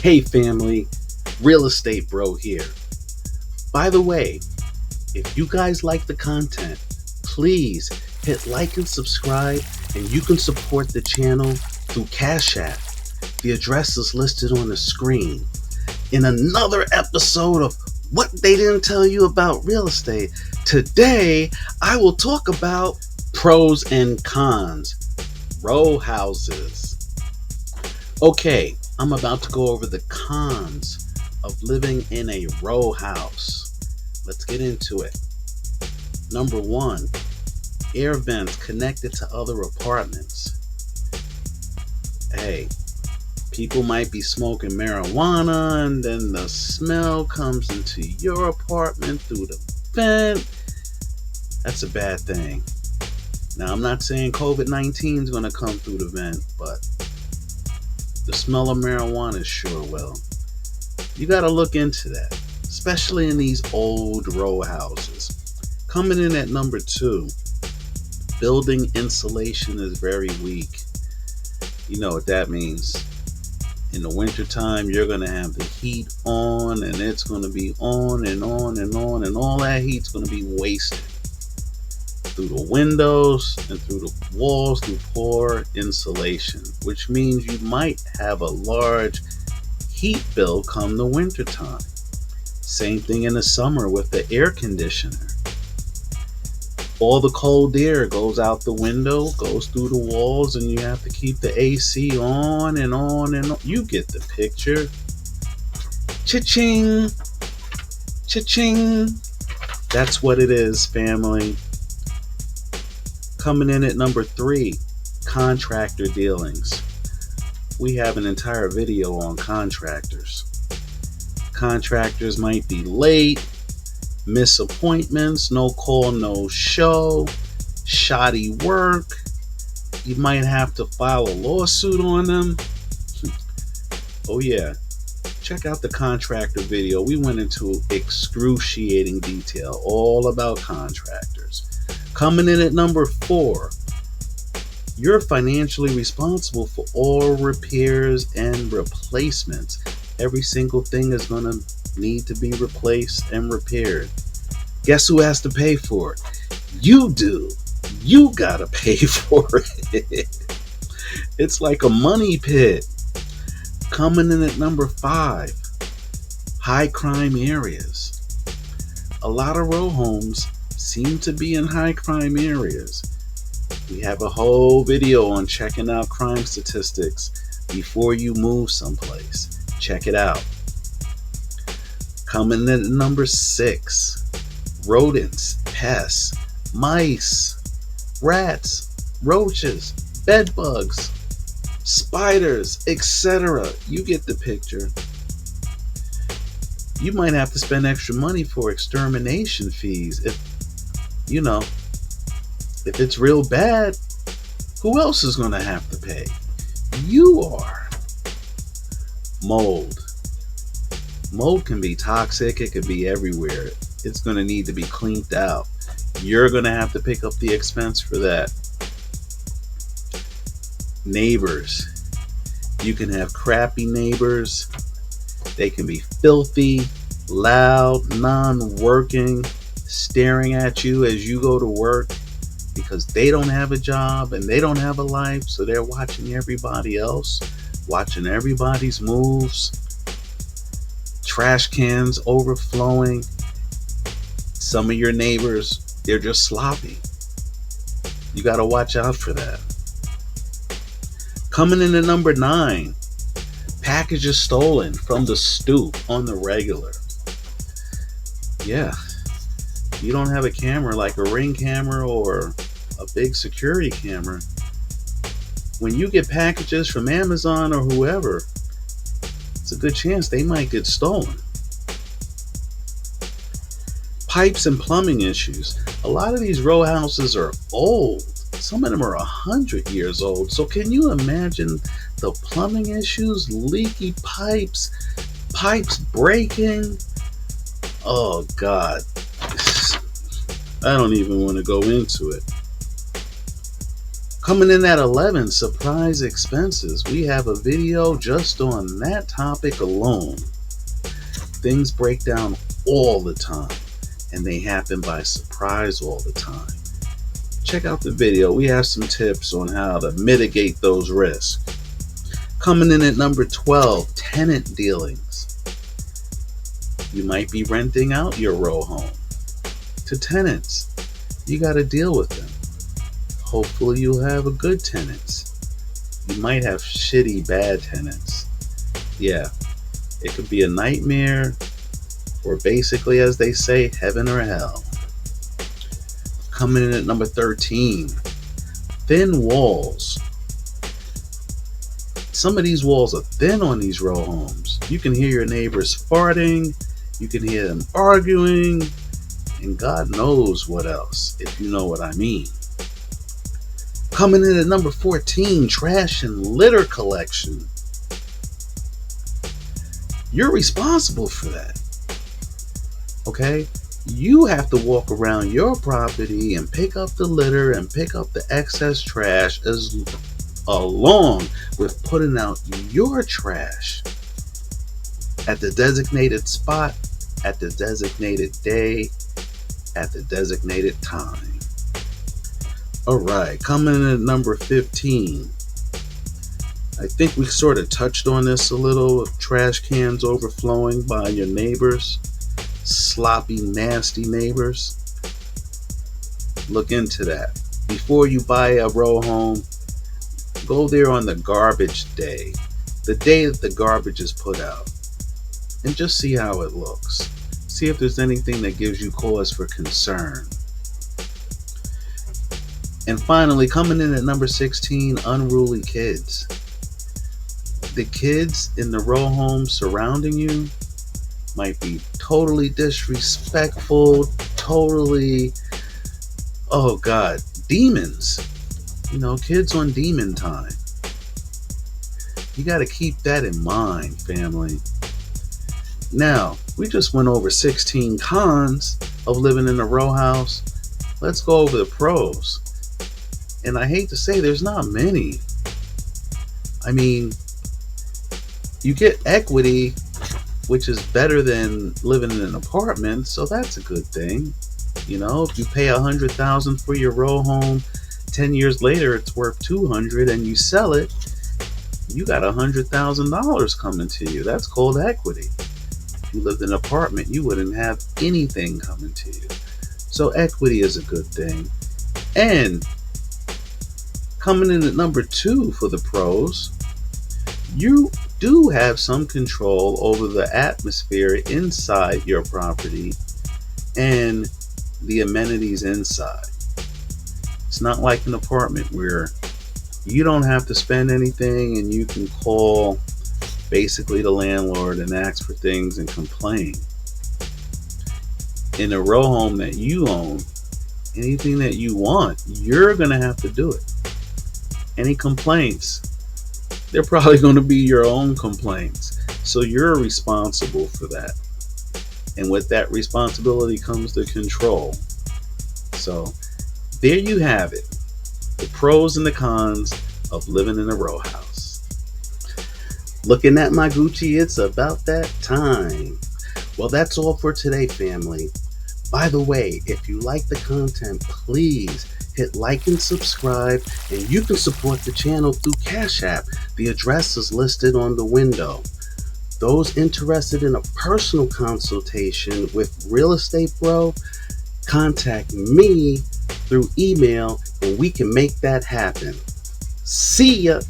Hey family, Real Estate Bro here. By the way, if you guys like the content, please hit like and subscribe, and you can support the channel through Cash App. The address is listed on the screen. In another episode of What They Didn't Tell You About Real Estate, today I will talk about pros and cons, row houses. Okay, I'm about to go over the cons of living in a row house. Let's get into it. Number one, air vents connected to other apartments. Hey, people might be smoking marijuana and then the smell comes into your apartment through the vent. That's a bad thing. Now, I'm not saying COVID-19 is going to come through the vent, but the smell of marijuana sure will. You got to look into that, especially in these old row houses. Coming in at number two, building insulation is very weak. You know what that means. In the wintertime, you're going to have the heat on, and it's going to be on and on and on, and all that heat's going to be wasted through the windows and through the walls through poor insulation, which means you might have a large heat bill come the wintertime. Same thing in the summer with the air conditioner. All the cold air goes out the window, goes through the walls, and you have to keep the AC on and on and on. You get the picture. Cha-ching! Cha-ching! That's what it is, family. Coming in at number three, contractor dealings. We have an entire video on contractors. Contractors might be late, miss appointments, no call, no show, shoddy work. You might have to file a lawsuit on them. Oh yeah, check out the contractor video. We went into excruciating detail all about contractors. Coming in at number four, you're financially responsible for all repairs and replacements. Every single thing is going to need to be replaced and repaired. Guess who has to pay for it? You do. You got to pay for it. It's like a money pit. Coming in at number five, high crime areas. A lot of row homes seem to be in high crime areas. We have a whole video on checking out crime statistics before you move someplace. Check it out. Coming in at number six, rodents, pests, mice, rats, roaches, bed bugs, spiders, etc. You get the picture. You might have to spend extra money for extermination fees if it's real bad. Who else is going to have to pay? You are. Mold can be toxic. It could be everywhere. It's going to need to be cleaned out. You're going to have to pick up the expense for that. Neighbors, you can have crappy neighbors. They can be filthy, loud, non-working, staring at you as you go to work because they don't have a job and they don't have a life, so they're watching everybody else, watching everybody's moves. Trash cans overflowing. Some of your neighbors, they're just sloppy. You got to watch out for that. Coming in at number 9, packages stolen from the stoop on the regular. Yeah, you don't have a camera like a Ring camera or a big security camera. When you get packages from Amazon or whoever, it's a good chance they might get stolen. Pipes and plumbing issues. A lot of these row houses are old. Some of them are 100 years old. So can you imagine the plumbing issues, leaky pipes breaking? Oh God. I don't even want to go into it. Coming in at 11, surprise expenses. We have a video just on that topic alone. Things break down all the time, and they happen by surprise all the time. Check out the video. We have some tips on how to mitigate those risks. Coming in at number 12, tenant dealings. You might be renting out your row home to tenants. You got to deal with them. Hopefully you'll have a good tenants. You might have shitty bad tenants. Yeah, it could be a nightmare, or basically, as they say, heaven or hell. Coming in at number 13, thin walls. Some of these walls are thin on these row homes. You can hear your neighbors farting, you can hear them arguing, and God knows what else, if you know what I mean. Coming in at number 14, trash and litter collection. You're responsible for that. Okay? You have to walk around your property and pick up the litter and pick up the excess trash, along with putting out your trash at the designated spot, at the designated day, at the designated time. Alright, coming in at number 15. I think we sort of touched on this a little, of trash cans overflowing by your neighbors. Sloppy, nasty neighbors. Look into that. Before you buy a row home, go there on the garbage day, the day that the garbage is put out, and just see how it looks. See if there's anything that gives you cause for concern. And finally, coming in at number 16, unruly kids. The kids in the row home surrounding you might be totally disrespectful, totally, oh God, demons. You know, kids on demon time. You got to keep that in mind, family. Now, we just went over 16 cons of living in a row house. Let's go over the pros. And I hate to say, there's not many. I mean, you get equity, which is better than living in an apartment, so that's a good thing. You know, if you pay $100,000 for your row home, 10 years later it's worth $200,000, and you sell it, you got $100,000 coming to you. That's called equity. If you lived in an apartment, you wouldn't have anything coming to you. So equity is a good thing. And coming in at number 2 for the pros, you do have some control over the atmosphere inside your property and the amenities inside. It's not like an apartment where you don't have to spend anything and you can call basically the landlord and ask for things and complain. In a row home that you own, anything that you want, you're going to have to do it. Any complaints, they're probably going to be your own complaints. So you're responsible for that. And with that responsibility comes the control. So there you have it. The pros and the cons of living in a row house. Looking at my Gucci, it's about that time. Well, that's all for today, family. By the way, if you like the content, please hit like and subscribe, and you can support the channel through Cash App. The address is listed on the window. Those interested in a personal consultation with Real Estate Bro, contact me through email and we can make that happen. See ya!